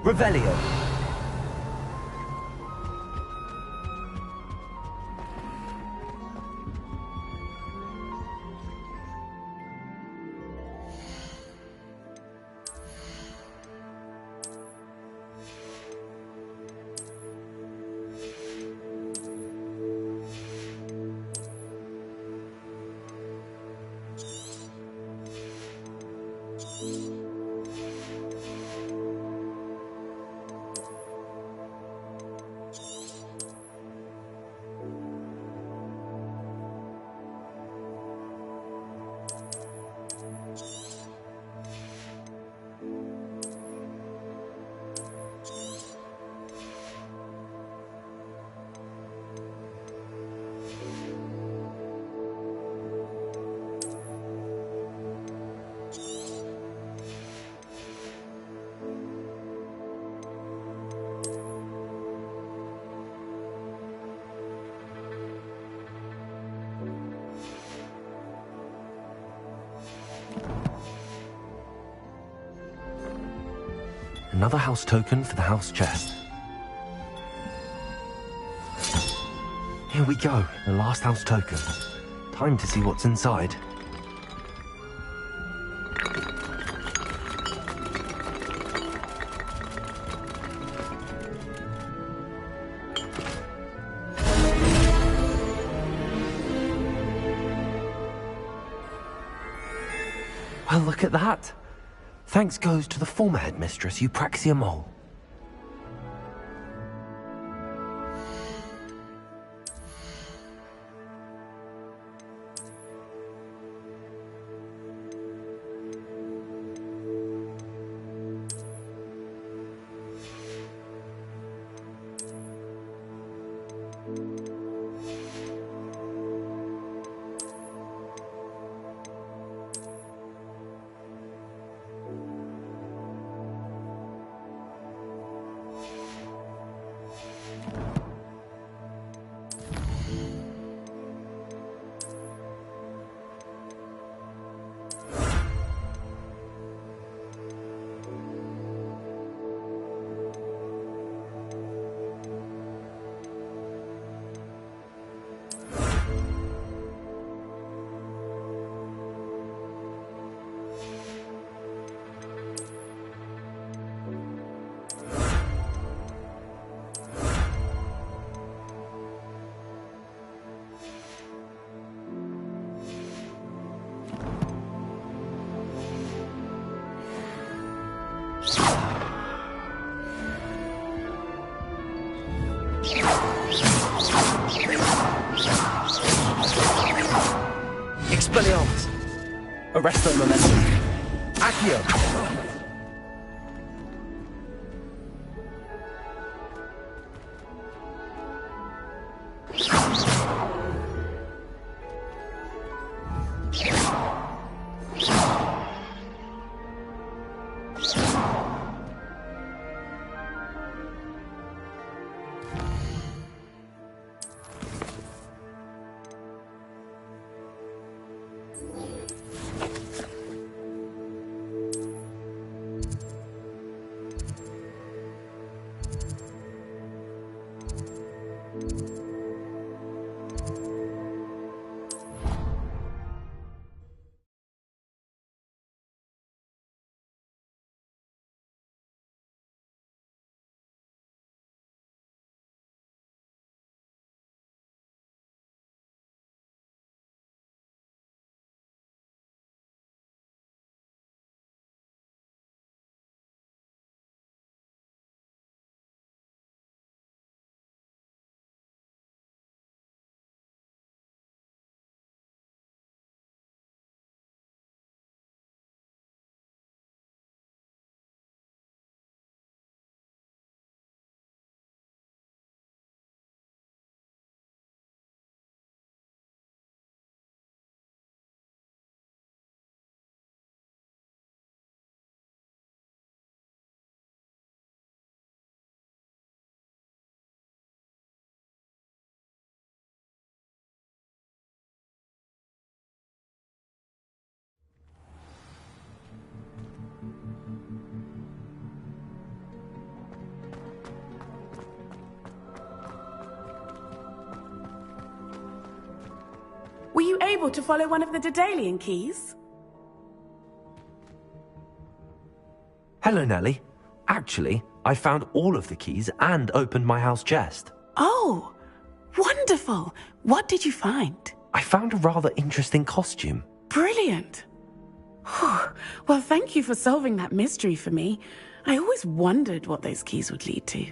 Revelio. Another house token for the house chest. Here we go, the last house token. Time to see what's inside. Well, look at that. Thanks goes to the former headmistress, Eupraxia Mole. Expelliarmus! Arresto momentum! Accio! Were you able to follow one of the Daedalian keys? Hello, Nellie. Actually, I found all of the keys and opened my house chest. Oh, wonderful. What did you find? I found a rather interesting costume. Brilliant. Whew. Well, thank you for solving that mystery for me. I always wondered what those keys would lead to.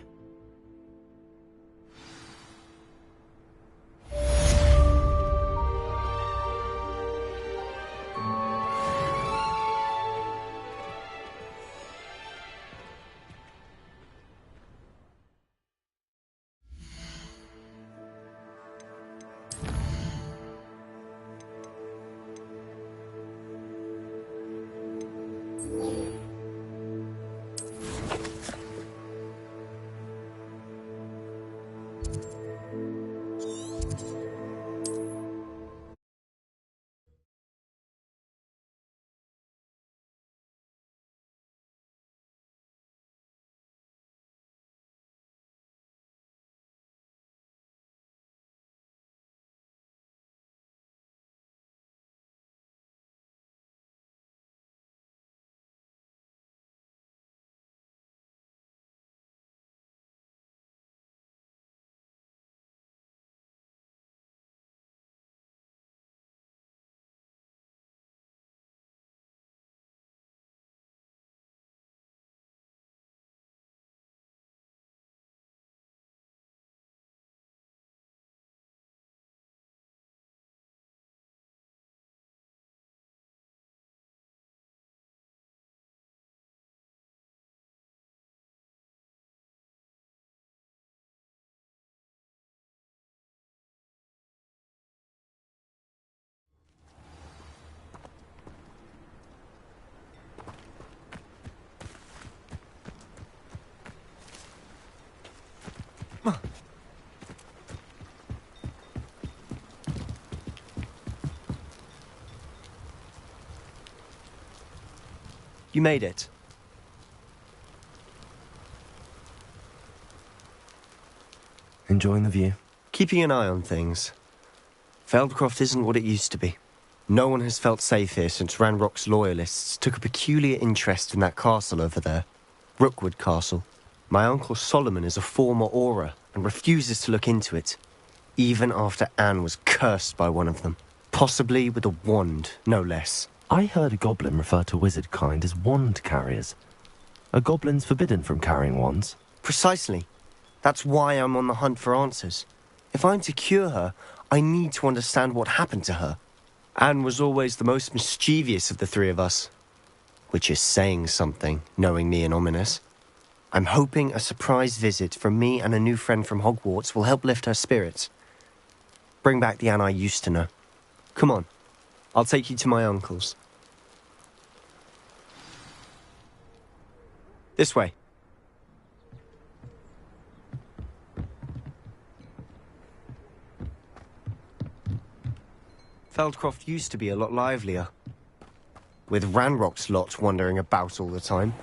You made it. Enjoying the view? Keeping an eye on things. Feldcroft isn't what it used to be. No one has felt safe here since Ranrock's loyalists took a peculiar interest in that castle over there. Rookwood Castle. My uncle Solomon is a former Auror and refuses to look into it, even after Anne was cursed by one of them. Possibly with a wand, no less. I heard a goblin refer to wizard kind as wand carriers. Are goblins forbidden from carrying wands? Precisely. That's why I'm on the hunt for answers. If I'm to cure her, I need to understand what happened to her. Anne was always the most mischievous of the three of us. Which is saying something, knowing me and Ominous. I'm hoping a surprise visit from me and a new friend from Hogwarts will help lift her spirits. Bring back the Anne I used to know. Come on, I'll take you to my uncle's. This way. Feldcroft used to be a lot livelier. With Ranrock's lot wandering about all the time,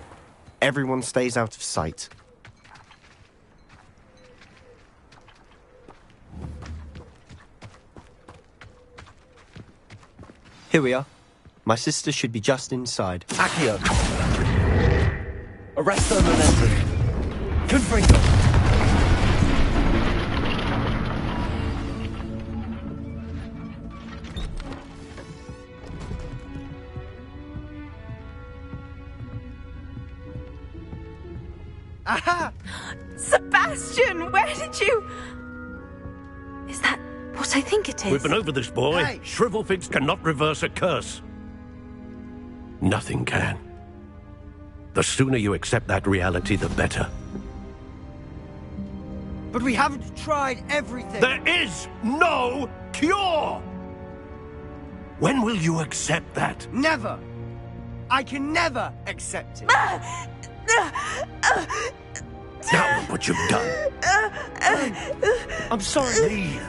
everyone stays out of sight. Here we are. My sister should be just inside. Accio! Arresto momentum! Confringo! Aha! Sebastian, where did you... Is that what I think it is? We've been over this, boy. Hey. Shrivelfigs cannot reverse a curse. Nothing can. The sooner you accept that reality, the better. But we haven't tried everything! There is no cure! When will you accept that? Never! I can never accept it! Now look what you've done. I'm sorry. Leave.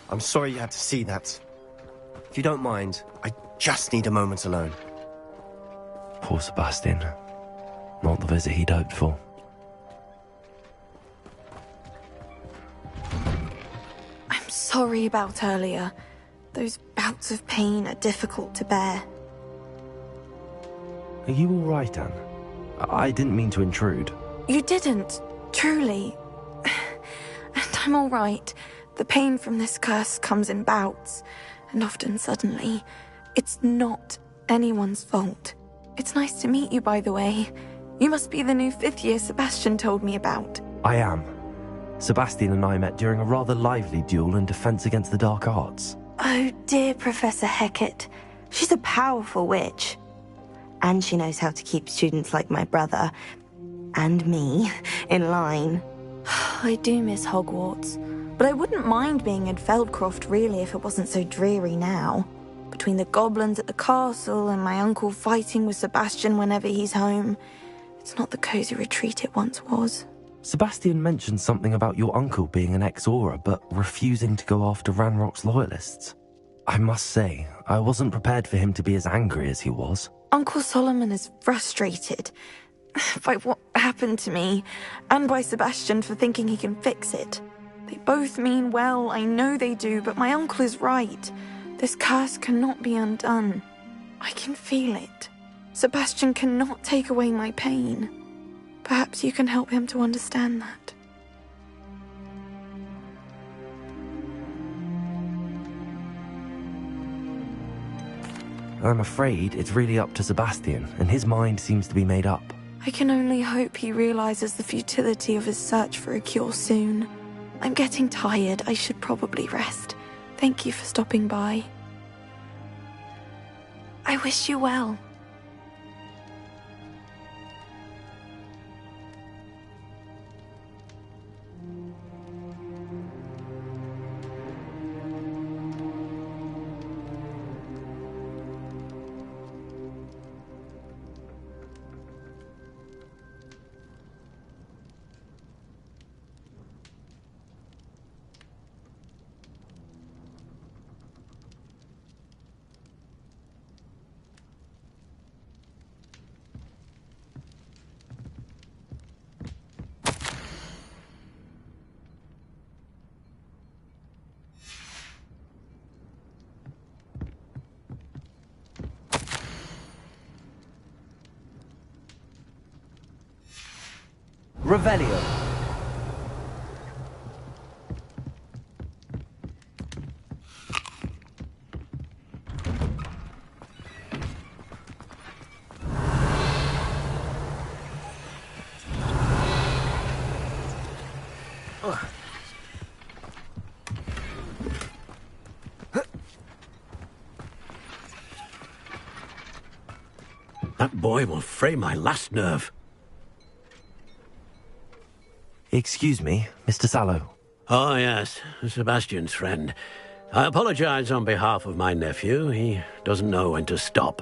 I'm sorry you had to see that. If you don't mind, I just need a moment alone. Poor Sebastian. Not the visit he'd hoped for. I'm sorry about earlier. Those bouts of pain are difficult to bear. Are you all right, Anne? I didn't mean to intrude. You didn't, truly. And I'm all right. The pain from this curse comes in bouts, and often suddenly. It's not anyone's fault. It's nice to meet you, by the way. You must be the new 5th year Sebastian told me about. I am. Sebastian and I met during a rather lively duel in defense against the dark arts. Oh dear, Professor Hecat. She's a powerful witch. And she knows how to keep students like my brother, and me, in line. I do miss Hogwarts, but I wouldn't mind being in Feldcroft really if it wasn't so dreary now. Between the goblins at the castle and my uncle fighting with Sebastian whenever he's home, it's not the cozy retreat it once was. Sebastian mentioned something about your uncle being an ex-Auror, but refusing to go after Ranrock's loyalists. I must say, I wasn't prepared for him to be as angry as he was. Uncle Solomon is frustrated by what happened to me, and by Sebastian for thinking he can fix it. They both mean well, I know they do, but my uncle is right. This curse cannot be undone. I can feel it. Sebastian cannot take away my pain. Perhaps you can help him to understand that. I'm afraid it's really up to Sebastian, and his mind seems to be made up. I can only hope he realizes the futility of his search for a cure soon. I'm getting tired. I should probably rest. Thank you for stopping by. I wish you well. Revelio. That boy will fray my last nerve. Excuse me, Mr. Sallow. Oh, yes, Sebastian's friend. I apologize on behalf of my nephew. He doesn't know when to stop.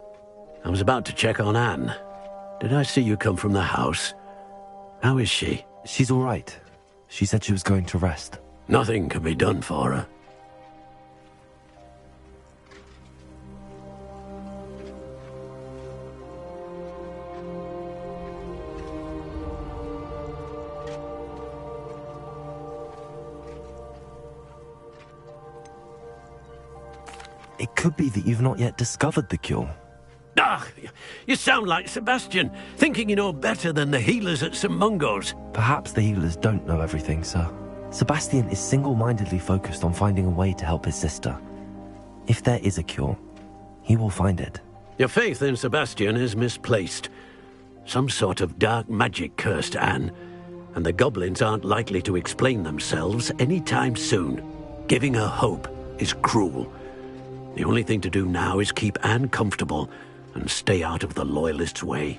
I was about to check on Anne. Did I see you come from the house? How is she? She's all right. She said she was going to rest. Nothing can be done for her. It could be that you've not yet discovered the cure. Ah, you sound like Sebastian, thinking you know better than the healers at St. Mungo's. Perhaps the healers don't know everything, sir. Sebastian is single-mindedly focused on finding a way to help his sister. If there is a cure, he will find it. Your faith in Sebastian is misplaced. Some sort of dark magic cursed Anne, and the goblins aren't likely to explain themselves anytime soon. Giving her hope is cruel. The only thing to do now is keep Anne comfortable and stay out of the Loyalists' way.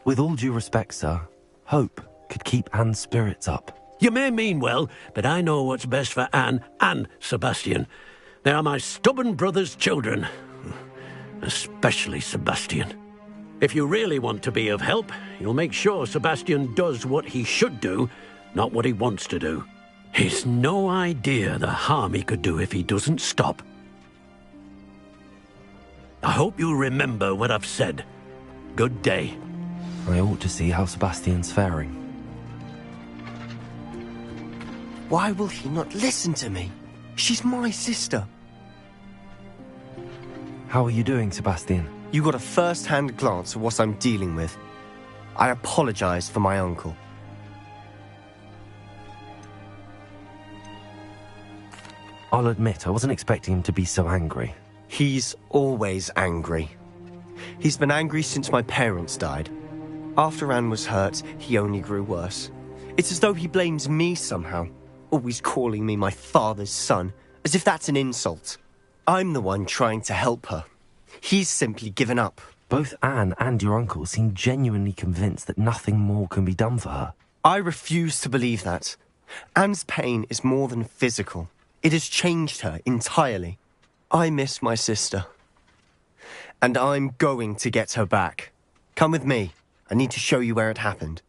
With all due respect, sir, hope could keep Anne's spirits up. You may mean well, but I know what's best for Anne and Sebastian. They are my stubborn brother's children. Especially Sebastian. If you really want to be of help, you'll make sure Sebastian does what he should do, not what he wants to do. He's no idea the harm he could do if he doesn't stop. I hope you'll remember what I've said. Good day. I ought to see how Sebastian's faring. Why will he not listen to me? She's my sister. How are you doing, Sebastian? You got a first-hand glance at what I'm dealing with. I apologize for my uncle. I'll admit, I wasn't expecting him to be so angry. He's always angry. He's been angry since my parents died. After Anne was hurt, he only grew worse. It's as though he blames me somehow, always calling me my father's son, as if that's an insult. I'm the one trying to help her. He's simply given up. Both Anne and your uncle seem genuinely convinced that nothing more can be done for her. I refuse to believe that. Anne's pain is more than physical. It has changed her entirely. I miss my sister. And I'm going to get her back. Come with me. I need to show you where it happened.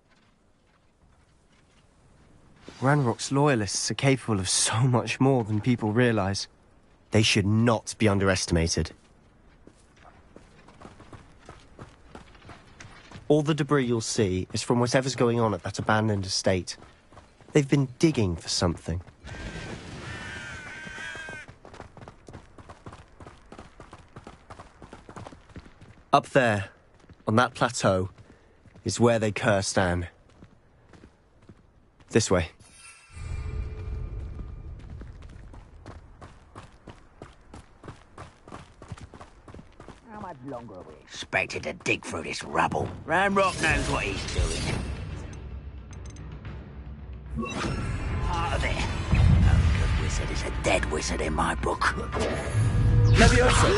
Ranrock's loyalists are capable of so much more than people realize. They should not be underestimated. All the debris you'll see is from whatever's going on at that abandoned estate. They've been digging for something. Up there, on that plateau, is where they cursed Anne. This way. How much longer are we expected to dig through this rubble? Ranrock knows what he's doing. Part of it. A good wizard is a dead wizard in my book. Leviosa!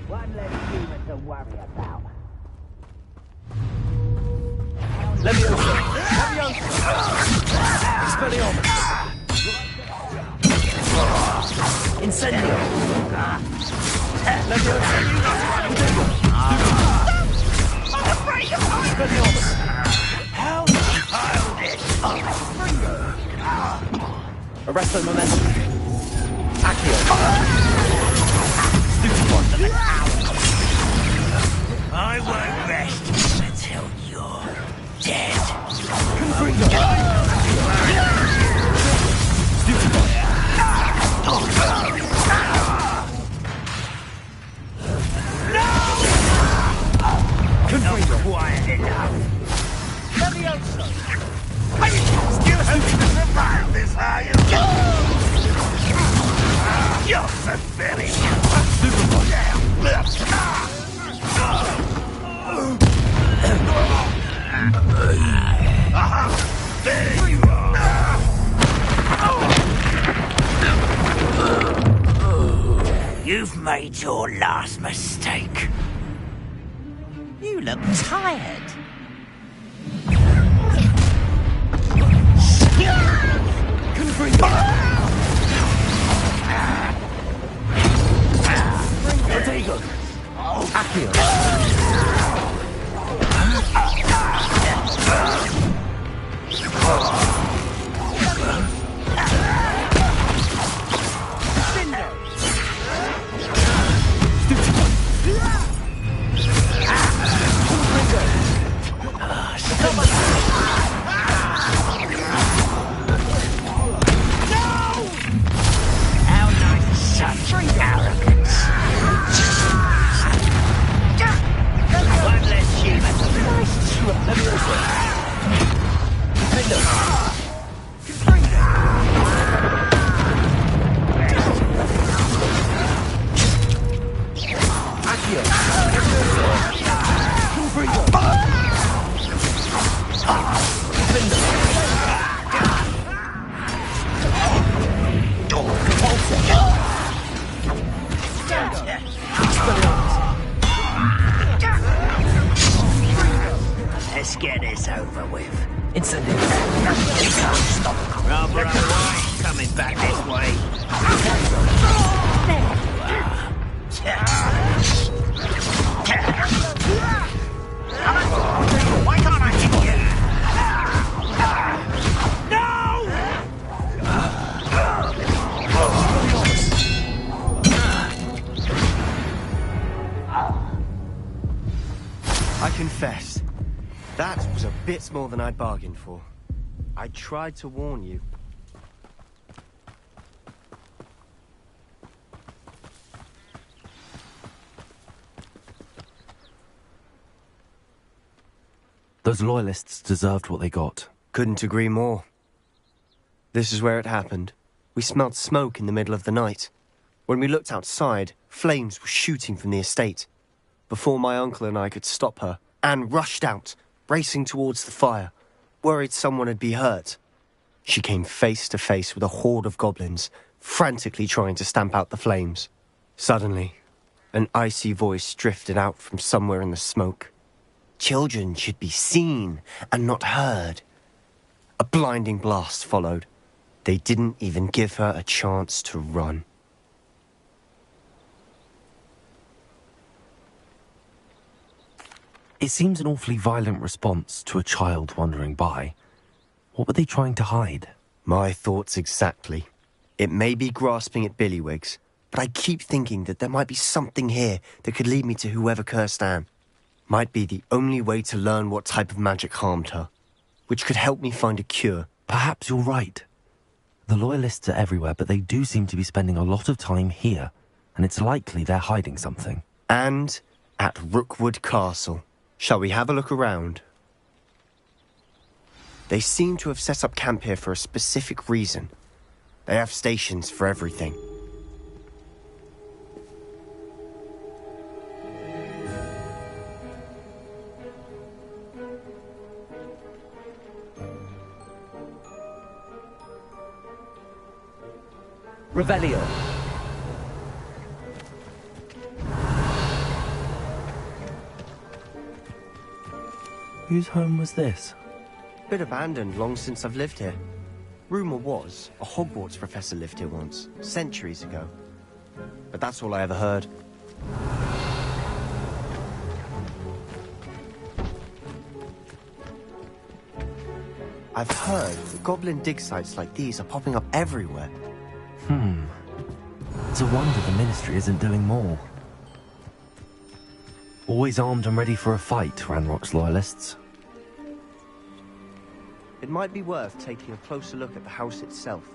One less human to worry about. Leviosa! Expelliarmus! Incendio! Leviosa! Expelliarmus! Arresto momentum. Accio. Stupid. I won't rest until you're dead. Confringo. Stupid. Not quiet enough. Leviosa. Still hoping to survive this, are you? You're so silly. There you are. You've made your last mistake. You look tired. Protego. Accio. confess, that was a bit more than I'd bargained for. I tried to warn you. Those loyalists deserved what they got. Couldn't agree more. This is where it happened. We smelled smoke in the middle of the night. When we looked outside, flames were shooting from the estate. Before my uncle and I could stop her, Anne rushed out, racing towards the fire, worried someone had been hurt. She came face to face with a horde of goblins, frantically trying to stamp out the flames. Suddenly, an icy voice drifted out from somewhere in the smoke. Children should be seen and not heard. A blinding blast followed. They didn't even give her a chance to run. It seems an awfully violent response to a child wandering by. What were they trying to hide? My thoughts exactly. It may be grasping at Billywigs, but I keep thinking that there might be something here that could lead me to whoever cursed Anne. Might be the only way to learn what type of magic harmed her, which could help me find a cure. Perhaps you're right. The Loyalists are everywhere, but they do seem to be spending a lot of time here, and it's likely they're hiding something. And at Rookwood Castle. Shall we have a look around? They seem to have set up camp here for a specific reason. They have stations for everything. Revelio. Whose home was this? Bit abandoned long since I've lived here. Rumour was, a Hogwarts professor lived here once, centuries ago. But that's all I ever heard. I've heard that goblin dig sites like these are popping up everywhere. It's a wonder the Ministry isn't doing more. Always armed and ready for a fight, Ranrock's Loyalists. It might be worth taking a closer look at the house itself.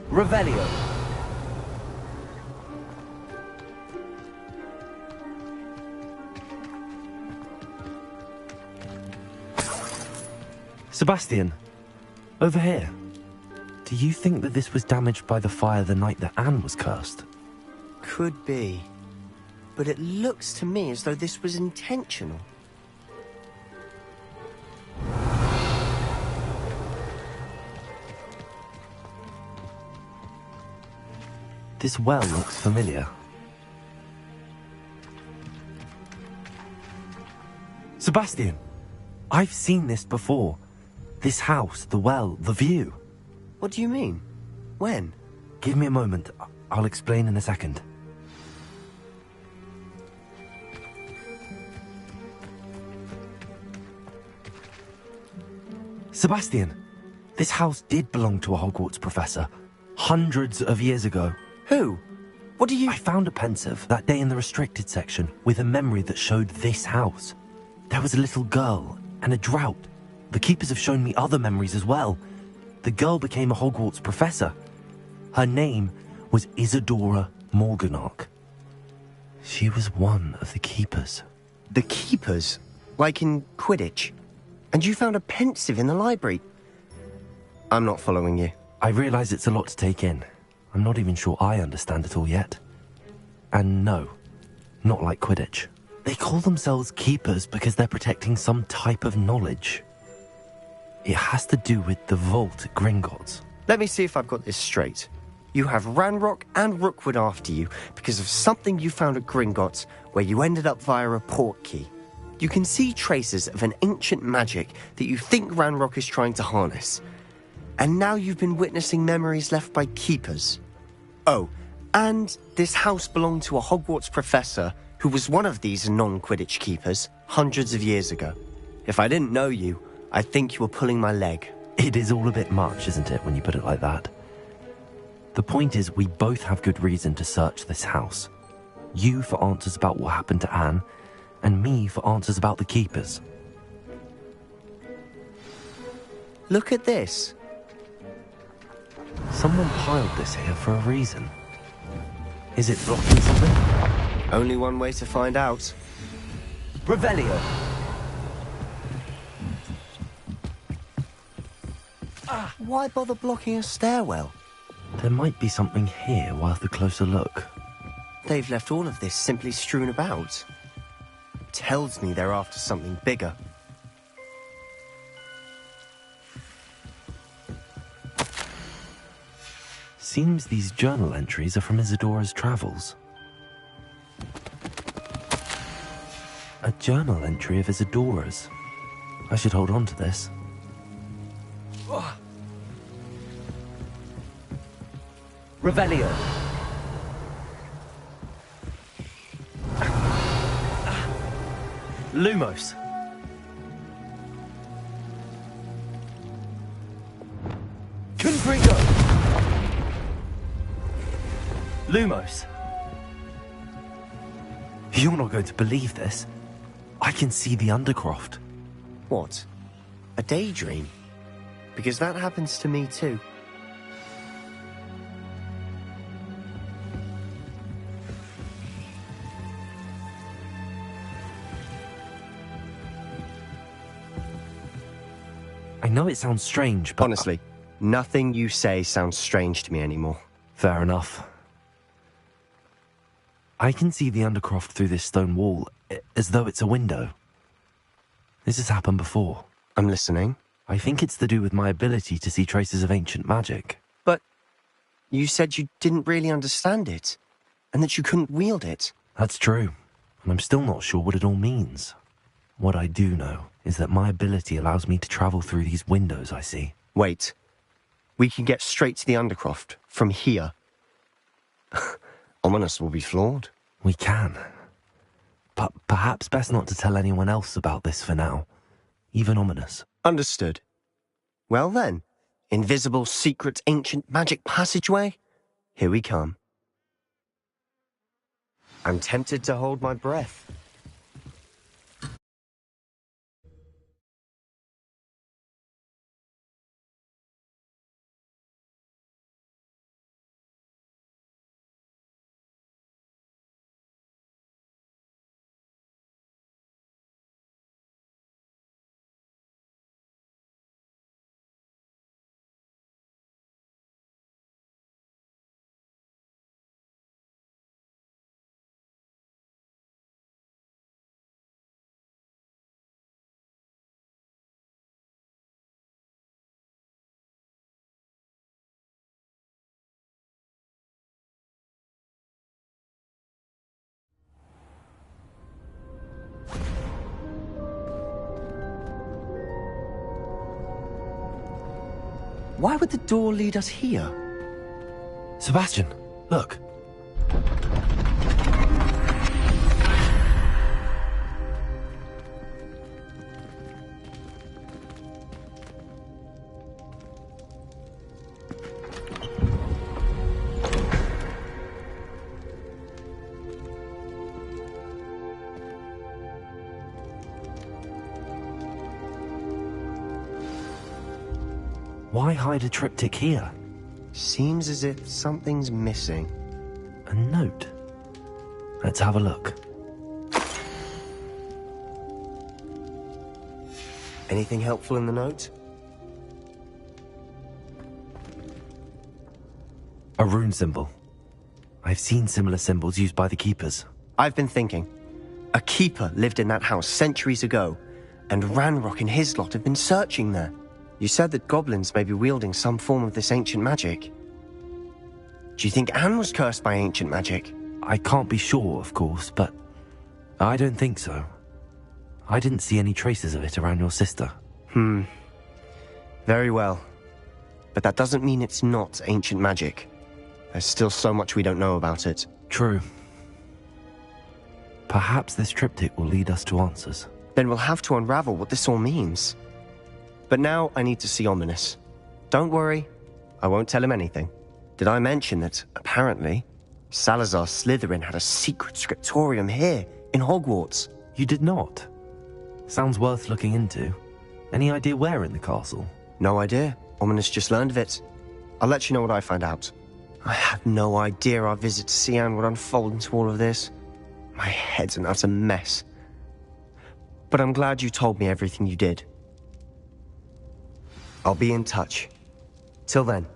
Revelio. Sebastian, over here. Do you think that this was damaged by the fire the night that Anne was cursed? Could be. But it looks to me as though this was intentional. This well looks familiar. Sebastian, I've seen this before. This house, the well, the view. What do you mean? When? Give me a moment. I'll explain in a second. Sebastian, this house did belong to a Hogwarts professor. Hundreds of years ago. Who? What do you... I found a pensive that day in the restricted section with a memory that showed this house. There was a little girl and a drought. The keepers have shown me other memories as well. The girl became a Hogwarts professor. Her name was Isadora Morganach. She was one of the keepers. The keepers? Like in Quidditch? And you found a pensive in the library? I'm not following you. I realise it's a lot to take in. I'm not even sure I understand it all yet. And no, not like Quidditch. They call themselves keepers because they're protecting some type of knowledge. It has to do with the vault at Gringotts. Let me see if I've got this straight. You have Ranrock and Rookwood after you because of something you found at Gringotts where you ended up via a port key. You can see traces of an ancient magic that you think Ranrock is trying to harness. And now you've been witnessing memories left by keepers. Oh, and this house belonged to a Hogwarts professor who was one of these non-Quidditch keepers hundreds of years ago. If I didn't know you, I'd think you were pulling my leg. It is all a bit much, isn't it, when you put it like that? The point is, we both have good reason to search this house. You for answers about what happened to Anne, and me for answers about the keepers. Look at this. Someone piled this here for a reason. Is it blocking something? Only one way to find out. Revelio! Why bother blocking a stairwell? There might be something here worth a closer look. They've left all of this simply strewn about. Tells me they're after something bigger. Seems these journal entries are from Isadora's travels. A journal entry of Isadora's. I should hold on to this. Revelio. Lumos. Confringo. Lumos. You're not going to believe this. I can see the Undercroft. What? A daydream? Because that happens to me too. I know it sounds strange, but... Honestly, nothing you say sounds strange to me anymore. Fair enough. I can see the Undercroft through this stone wall, as though it's a window. This has happened before. I'm listening. I think it's to do with my ability to see traces of ancient magic. But you said you didn't really understand it, and that you couldn't wield it. That's true, and I'm still not sure what it all means. What I do know is that my ability allows me to travel through these windows I see. Wait. We can get straight to the Undercroft from here. Ominous will be flawed. We can. But perhaps best not to tell anyone else about this for now. Even Ominous. Understood. Well then, invisible, secret, ancient magic passageway? Here we come. I'm tempted to hold my breath. Why would the door lead us here? Sebastian, look. Why hide a triptych here? Seems as if something's missing. A note. Let's have a look. Anything helpful in the note? A rune symbol. I've seen similar symbols used by the keepers. I've been thinking. A keeper lived in that house centuries ago, and Ranrock and his lot have been searching there. You said that goblins may be wielding some form of this ancient magic. Do you think Anne was cursed by ancient magic? I can't be sure, of course, but I don't think so. I didn't see any traces of it around your sister. Very well. But that doesn't mean it's not ancient magic. There's still so much we don't know about it. True. Perhaps this triptych will lead us to answers. Then we'll have to unravel what this all means. But now I need to see Ominous. Don't worry, I won't tell him anything. Did I mention that, apparently, Salazar Slytherin had a secret scriptorium here, in Hogwarts? You did not? Sounds worth looking into. Any idea where in the castle? No idea. Ominous just learned of it. I'll let you know what I find out. I had no idea our visit to Cian would unfold into all of this. My head's an utter mess. But I'm glad you told me everything you did. I'll be in touch. Till then.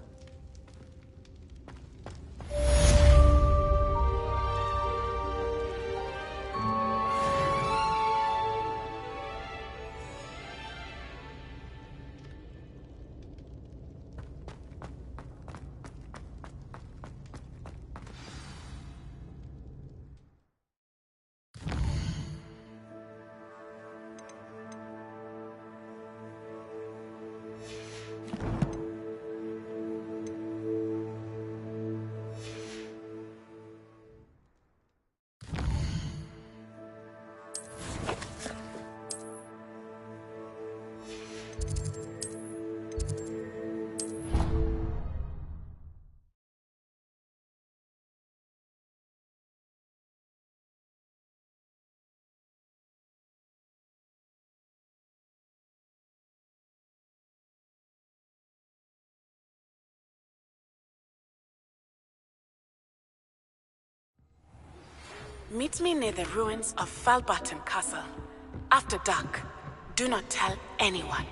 Meet me near the ruins of Falbaton Castle. After dark. Do not tell anyone.